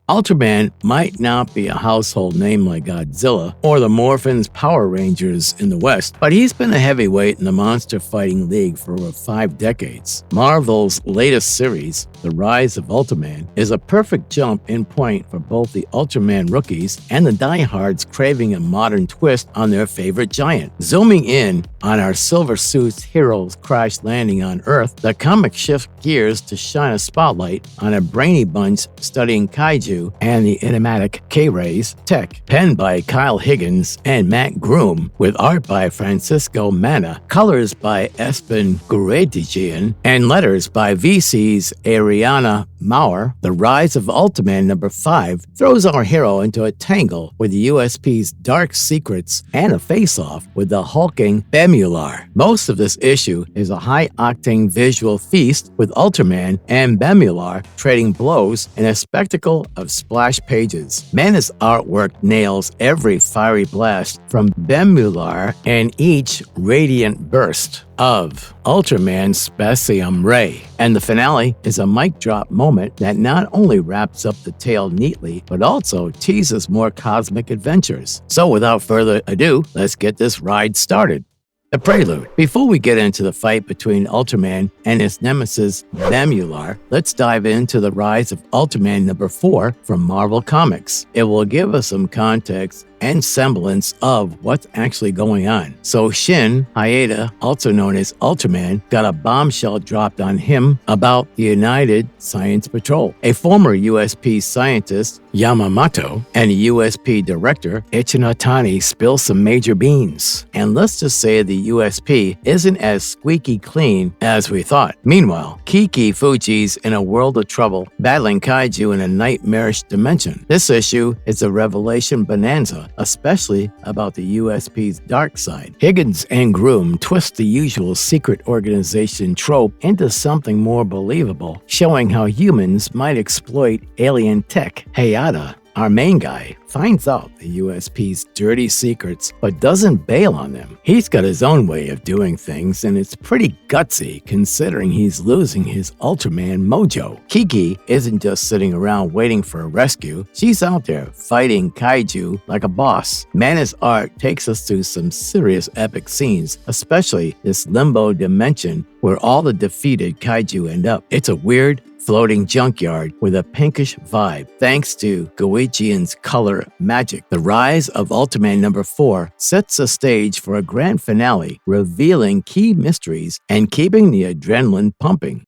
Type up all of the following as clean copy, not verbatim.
Ultraman might not be a household name like Godzilla or the Morphins Power Rangers in the West, but he's been a heavyweight in the monster fighting league for over 5 decades. Marvel's latest series, The Rise of Ultraman, is a perfect jump in point for both the Ultraman rookies and the diehards craving a modern twist on their favorite giant. Zooming in on our Silver Suits heroes crash landing on Earth, the comic shifts gears to shine a spotlight on a brainy bunch studying Kaiju and the enigmatic K-Rays tech. Penned by Kyle Higgins and Matt Groom, with art by Francisco Mana, colors by Espen Guredigian, and letters by VC's Ariana Maurer, The Rise of Ultraman #5 throws our hero into a tangle with the USP's dark secrets and a face-off with the hulking Bemular. Most of this issue is a high-octane visual feast with Ultraman and Bemular trading blows in a spectacle of splash pages. Mana's artwork nails every fiery blast from Bemular and each radiant burst of Ultraman's Spacium Ray. And the finale is a mic drop moment that not only wraps up the tale neatly, but also teases more cosmic adventures. So without further ado, let's get this ride started. The Prelude. Before we get into the fight between Ultraman and his nemesis Bemular, let's dive into The Rise of Ultraman #4 from Marvel Comics. It will give us some context and semblance of what's actually going on. So Shin Hayata, also known as Ultraman, got a bombshell dropped on him about the United Science Patrol. A former USP scientist, Yamamoto, and a USP director, Ichinotani, spill some major beans. And let's just say the USP isn't as squeaky clean as we thought. Meanwhile, Kiki Fuji's in a world of trouble, battling Kaiju in a nightmarish dimension. This issue is a revelation bonanza, especially about the USP's dark side. Higgins and Groom twist the usual secret organization trope into something more believable, showing how humans might exploit alien tech. Hayata, our main guy, finds out the USP's dirty secrets, but doesn't bail on them. He's got his own way of doing things, and it's pretty gutsy considering he's losing his Ultraman mojo. Kiki isn't just sitting around waiting for a rescue. She's out there fighting Kaiju like a boss. Mana's art takes us through some serious epic scenes, especially this limbo dimension where all the defeated Kaiju end up. It's a weird, floating junkyard with a pinkish vibe, thanks to Goichian's color magic. The Rise of Ultraman #4 sets the stage for a grand finale, revealing key mysteries and keeping the adrenaline pumping.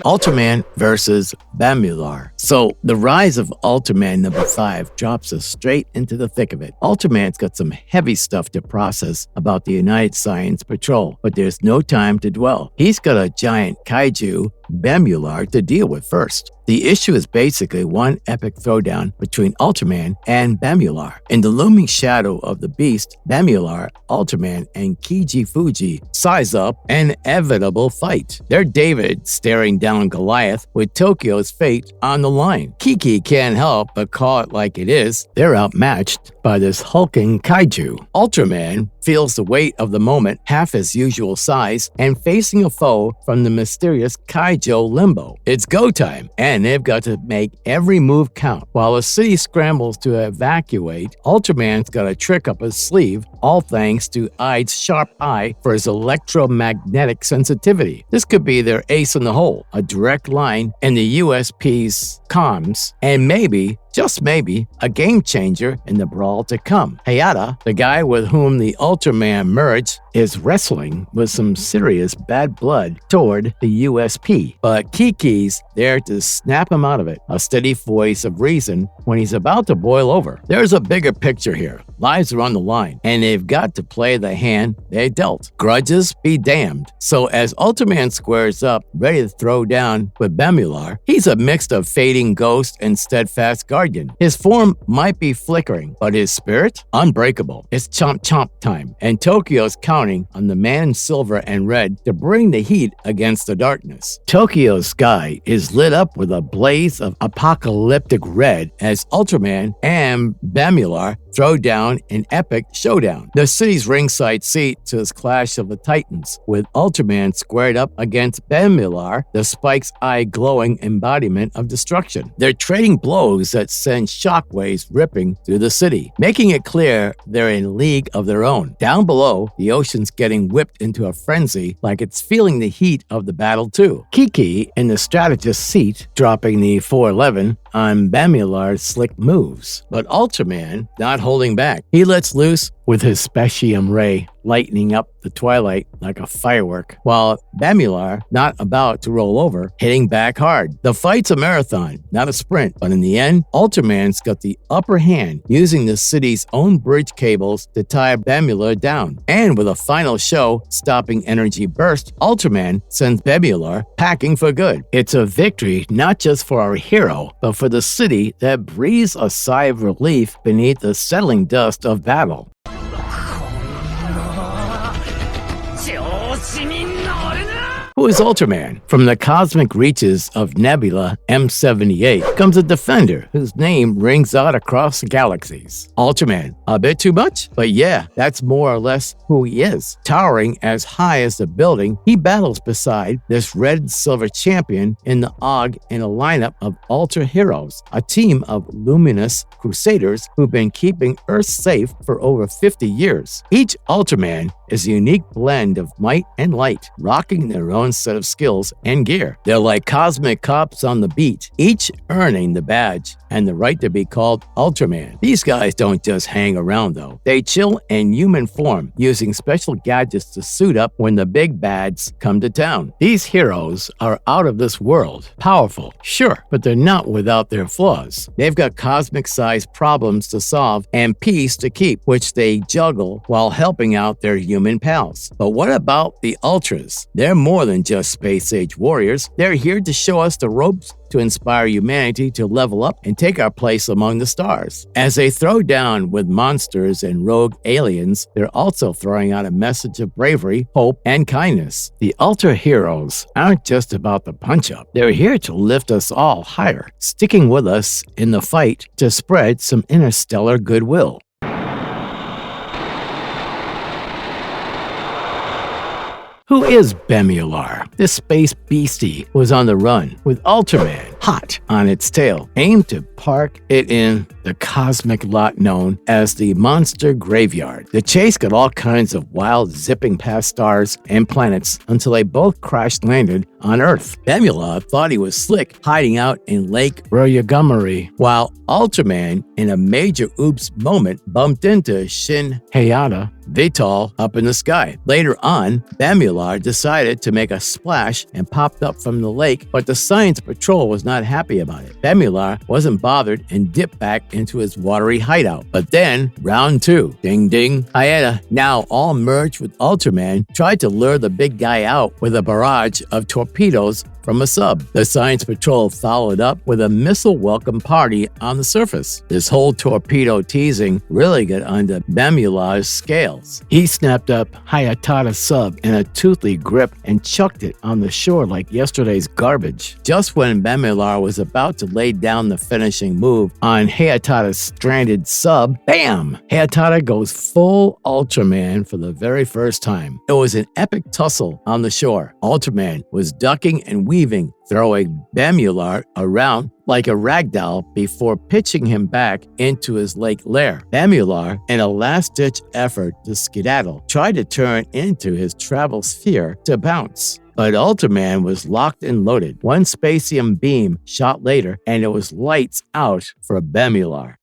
Ultraman versus Bemular. So, The Rise of Ultraman #5 drops us straight into the thick of it. Ultraman's got some heavy stuff to process about the United Science Patrol, but there's no time to dwell. He's got a giant Kaiju, Bemular, to deal with first. The issue is basically one epic throwdown between Ultraman and Bemular. In the looming shadow of the beast, Bemular, Ultraman, and Kiki Fuji size up an inevitable fight. They're David staring down Goliath with Tokyo's fate on the line. Kiki can't help but call it like it is. They're outmatched by this hulking Kaiju. Ultraman feels the weight of the moment, half his usual size, and facing a foe from the mysterious Kaiju limbo. It's go time, and they've got to make every move count. While the city scrambles to evacuate, Ultraman's got a trick up his sleeve, all thanks to Ide's sharp eye for his electromagnetic sensitivity. This could be their ace in the hole, a direct line in the USP's comms, and maybe, just maybe, a game changer in the brawl to come. Hayata, the guy with whom the Ultraman merged, is wrestling with some serious bad blood toward the USP, but Kiki's there to snap him out of it, a steady voice of reason when he's about to boil over. There's a bigger picture here. Lives are on the line, and they've got to play the hand they dealt. Grudges be damned. So as Ultraman squares up, ready to throw down with Bemular, he's a mix of fading ghost and steadfast guardian. His form might be flickering, but his spirit, unbreakable. It's chomp chomp time, and Tokyo's counting on the man in silver and red to bring the heat against the darkness. Tokyo's sky is lit up with a blaze of apocalyptic red as Ultraman and Bemular throw down an epic showdown. background. The city's ringside seat to this clash of the titans, with Ultraman squared up against Bemular, the Spike's eye glowing embodiment of destruction. They're trading blows that send shockwaves ripping through the city, making it clear they're in league of their own. Down below, the ocean's getting whipped into a frenzy like it's feeling the heat of the battle too. Kiki in the strategist's seat, dropping the 411 on Bemular's slick moves. But Ultraman not holding back. He lets loose with his Specium Ray lightening up the twilight like a firework, while Bemular not about to roll over, hitting back hard. The fight's a marathon, not a sprint, but in the end, Ultraman's got the upper hand, using the city's own bridge cables to tie Bemular down. And with a final show stopping energy burst, Ultraman sends Bemular packing for good. It's a victory not just for our hero, but for the city that breathes a sigh of relief beneath the settling dust of battle. Who is Ultraman? From the cosmic reaches of Nebula M78 comes a defender whose name rings out across the galaxies. Ultraman, a bit too much? But yeah, that's more or less who he is. Towering as high as the building, he battles beside this red-silver champion in the AUG in a lineup of Ultra Heroes, a team of luminous crusaders who've been keeping Earth safe for over 50 years. Each Ultraman is a unique blend of might and light, rocking their own set of skills and gear. They're like cosmic cops on the beat, each earning the badge and the right to be called Ultraman. These guys don't just hang around though. They chill in human form, using special gadgets to suit up when the big bads come to town. These heroes are out of this world, powerful, sure, but they're not without their flaws. They've got cosmic-sized problems to solve and peace to keep, which they juggle while helping out their human pals. But what about the Ultras? They're more than just space-age warriors. They're here to show us the ropes to inspire humanity to level up and take our place among the stars. As they throw down with monsters and rogue aliens, they're also throwing out a message of bravery, hope, and kindness. The Ultra Heroes aren't just about the punch-up. They're here to lift us all higher, sticking with us in the fight to spread some interstellar goodwill. Who is Bemular? This space beastie was on the run with Ultraman hot on its tail, aimed to park it in the cosmic lot known as the Monster Graveyard. The chase got all kinds of wild, zipping past stars and planets until they both crash-landed on Earth. Bemular thought he was slick, hiding out in Lake Ryugumari, while Ultraman, in a major oops moment, bumped into Shin Hayata Vital up in the sky. Later on, Bemular decided to make a splash and popped up from the lake, but the Science Patrol was not happy about it. Bemular wasn't bothered and dipped back into his watery hideout. But then, round two, ding ding, Hayata, now all merged with Ultraman, tried to lure the big guy out with a barrage of torpedoes from a sub. The Science Patrol followed up with a missile welcome party on the surface. This whole torpedo teasing really got under Bemular's scales. He snapped up Hayatata's sub in a toothy grip and chucked it on the shore like yesterday's garbage. Just when Bemular was about to lay down the finishing move on Hayatata's stranded sub, bam! Hayatata goes full Ultraman for the very first time. It was an epic tussle on the shore. Ultraman was ducking and weaving, throwing Bemular around like a ragdoll before pitching him back into his lake lair. Bemular, in a last-ditch effort to skedaddle, tried to turn into his travel sphere to bounce. But Ultraman was locked and loaded. One spacium beam shot later, and it was lights out for Bemular.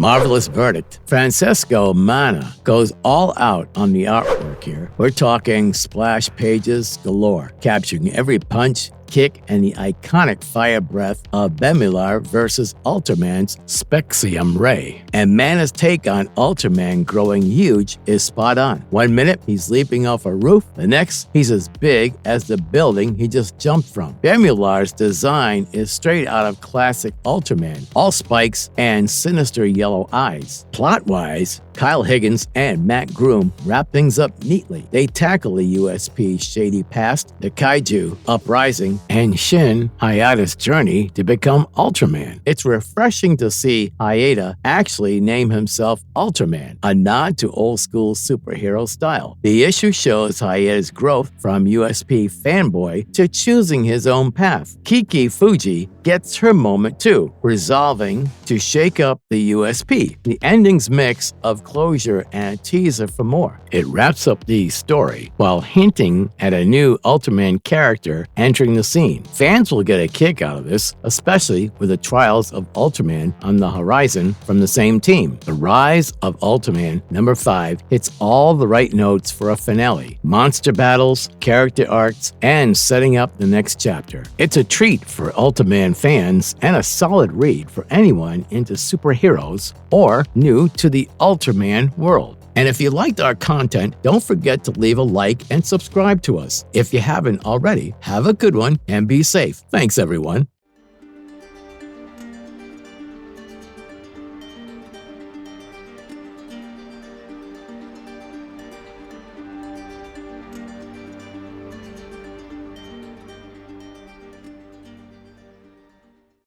Marvelous verdict. Francesco Mana goes all out on the artwork here. We're talking splash pages galore, capturing every punch, kick, and the iconic fire breath of Bemular versus Ultraman's Spexium Ray. And Mana's take on Ultraman growing huge is spot on. 1 minute, he's leaping off a roof. The next, he's as big as the building he just jumped from. Bemular's design is straight out of classic Ultraman, all spikes and sinister yellow eyes. Plot-wise, Kyle Higgins and Matt Groom wrap things up neatly. They tackle the USP's shady past, the Kaiju uprising, and Shin Hayata's journey to become Ultraman. It's refreshing to see Hayata actually name himself Ultraman, a nod to old-school superhero style. The issue shows Hayata's growth from USP fanboy to choosing his own path. Kiki Fuji gets her moment too, resolving to shake up the USP. The ending's mix of closure and a teaser for more. It wraps up the story while hinting at a new Ultraman character entering the scene. Fans will get a kick out of this, especially with the trials of Ultraman on the horizon from the same team. The Rise of Ultraman #5 hits all the right notes for a finale. Monster battles, character arcs, and setting up the next chapter. It's a treat for Ultraman fans and a solid read for anyone into superheroes or new to the Ultraman world. And if you liked our content, don't forget to leave a like and subscribe to us. If you haven't already, have a good one and be safe. Thanks, everyone.